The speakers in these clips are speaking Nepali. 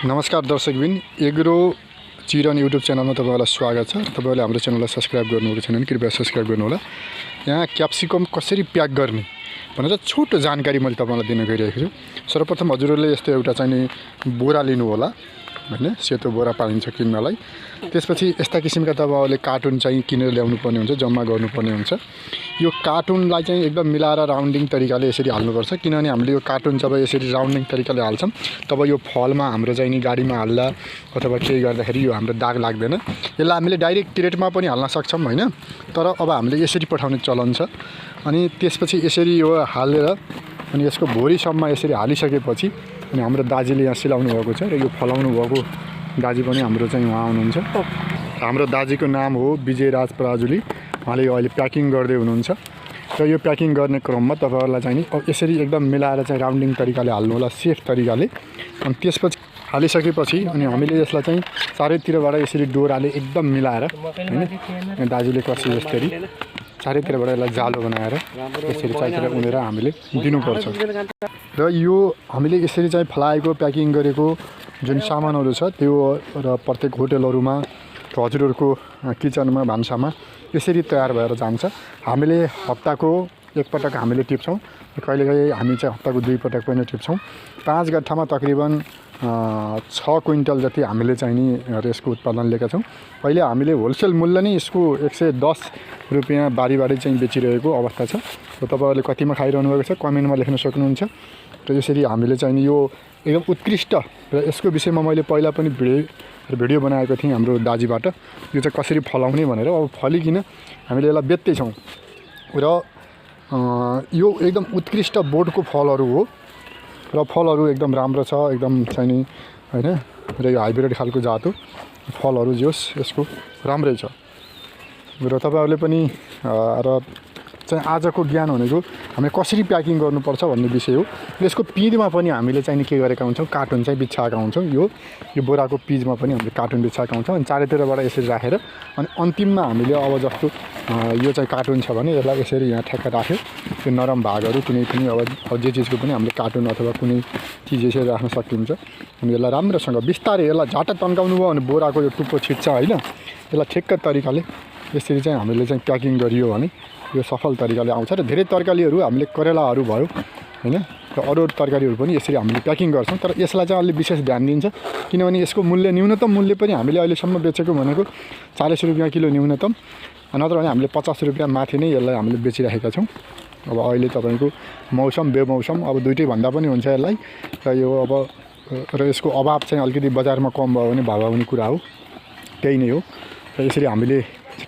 नमस्कार दर्शकबिन एग्रो चिरन युट्युब च्यानलमा तपाईलाई स्वागत छ। तपाईले हाम्रो च्यानललाई सब्स्क्राइब गर्नुभएको छैन भने कृपया सब्स्क्राइब गर्नु होला। यहाँ क्याप्सिकम कसरी प्याक गर्ने भनेर छोटो जानकारी मैले तपाईलाई दिन गइरहेको छु। सर्वप्रथम हजुरहरूले यस्तो एउटा चाहिँ बोरा लिनु होला हैन, सेतो बोरा पाइन्छ किन्नलाई। त्यसपछि यस्ता किसिमका तपाईले कार्टुन चाहिँ किनेर ल्याउनु पर्ने हुन्छ, जम्मा गर्नुपर्ने हुन्छ। यो कार्टुनलाई चाहिँ एकदम मिलाएर राउन्डिङ तरिकाले यसरी हाल्नुपर्छ, किनभने हामीले यो कार्टुन जब यसरी राउन्डिङ तरिकाले हाल्छौं तब यो फलमा हाम्रो चाहिँ नि गाडीमा हाल्दा अथवा केही गर्दाखेरि यो हाम्रो दाग लाग्दैन। यसलाई हामीले डाइरेक्ट क्रेटमा पनि हाल्न सक्छौं हैन, तर अब हामीले यसरी पठाउने चलन छ। अनि त्यसपछि यसरी यो हालेर अनि यसको भोरीसम्म यसरी हालिसकेपछि अनि हाम्रो दाजुले यहाँ सिलाउनु भएको छ र यो फलाउनु भएको दाजु पनि हाम्रो चाहिँ उहाँ हुनुहुन्छ। हाम्रो दाजुको नाम हो विजयराज पराजुली। उहाँले यो अहिले प्याकिङ गर्दै हुनुहुन्छ र यो प्याकिङ गर्ने क्रममा तपाईहरुलाई चाहिँ नि यसरी एकदम मिलाएर चाहिँ राउन्डिङ तरिकाले हाल्नु होला, सेफ तरिकाले। अनि त्यसपछि हालिसकेपछि अनि हामीले यसलाई चाहिँ चारैतिरबाट यसरी डोराले एकदम मिलाएर हैन, दाजुले कसे जस्तै चारैतिरबाट यसलाई जालो बनाएर यसरी चारैतिर उनेर हामीले दिनुपर्छ। र यो हामीले यसरी चाहिँ फलाएको प्याकिङ गरेको जुन सामानहरू छ त्यो र प्रत्येक होटलहरुमा हजुरहरुको किचनमा भान्सामा यसरी तयार भएर जान्छ। हामीले हप्ताको एकपटक हामीले टिप्छौं, कहिलेकाहीँ हामी चाहिँ हप्ताको दुई पटक पनि टिप्छौं। 5 गट्ठामा तकरिबन 6 क्विन्टल जति हामीले चाहिँ नि यसको उत्पादन लिएका छौं। अहिले हामीले होलसेल मूल्य नै यसको 110 रुपैयाँ बारी चाहिँ बेचिरहेको अवस्था छ। र तपाईहरुले कतिमा खाइरहनु भएको छ कमेन्टमा लेख्न सक्नुहुन्छ। र यसरी हामीले चाहिँ नि यो एकदम उत्कृष्ट र यसको विषयमा मैले पहिला पनि भिडियो बनाएको थिएँ हाम्रो दाजुबाट, यो चाहिँ कसरी फलाउने भनेर। अब फलिकिन हामीले यसलाई बेच्दै छौं र यो एकदम उत्कृष्ट बोटको फलहरू हो र फलहरू एकदम राम्रो छ, एकदम चाहिँ नि हैन। र यो हाइब्रिड खालको जात हो, फलहरू जोस् यसको राम्रै छ। र तपाईहरुले पनि र चाहिँ आजको ज्ञान भनेको हामीले कसरी प्याकिङ गर्नुपर्छ भन्ने विषय हो। यसको पिँधमा पनि हामीले चाहिँ के गरेका हुन्छौं, कार्टुन चाहिँ बिछाएका हुन्छौं। यो बोराको पिँधमा पनि हामीले कार्टुन बिछाएका हुन्छौं। अनि चारैतिरबाट यसरी राखेर अनि अन्तिममा हामीले अब जस्तो यो चाहिँ कार्टुन छ भने यसलाई यसरी यहाँ ठ्याक्क राख्यो, त्यो नरम भागहरू कुनै पनि अब जे चिजको पनि हामीले कार्टुन अथवा कुनै चिज यसरी राख्न सकिन्छ। अनि यसलाई राम्रोसँग बिस्तारै यसलाई झाटा तन्काउनु भयो भने बोराको यो टुप्पो छिट्छ हैन। यसलाई ठिक्क तरिकाले यसरी चाहिँ हामीले चाहिँ प्याकिङ गरियो भने यो सफल तरिकाले आउँछ। र धेरै तरकारीहरू हामीले करेलाहरू भयो हैन, र अरू तरकारीहरू पनि यसरी हामीले प्याकिङ गर्छौं। तर यसलाई चाहिँ अलि विशेष ध्यान दिन्छ, किनभने यसको मूल्य न्यूनतम मूल्य पनि हामीले अहिलेसम्म बेचेको भनेको 40 रुपैयाँ किलो न्यूनतम, नत्र भने हामीले 50 रुपैयाँ माथि नै यसलाई हामीले बेचिरहेका छौं। अब अहिले तपाईको मौसम बेमौसम अब दुईटै भन्दा पनि हुन्छ यसलाई। र यो अब र यसको अभाव चाहिँ अलिकति बजारमा कम भयो भने भाव आउने कुरा हो, त्यही नै हो। र यसरी हामीले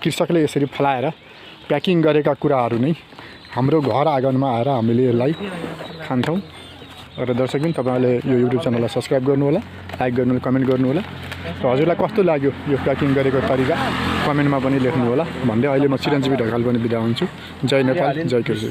कृषकले यसरी फलाएर प्याकिङ गरेका कुराहरू नै हाम्रो घर आँगनमा आएर हामीले यसलाई खान्छौं। र दर्शकबिन तपाईहरुले यो युट्युब च्यानललाई सब्स्क्राइब गर्नु होला, लाइक गर्नु होला, कमेन्ट गर्नु होला। र हजुरलाई कस्तो लाग्यो यो प्याकिङ गरेको तरिका कमेन्टमा पनि लेख्नु होला भन्दै अहिले म चिरञ्जीवी ढकाल पनि बिदा हुन्छु। जय नेपाल, जय कृषि।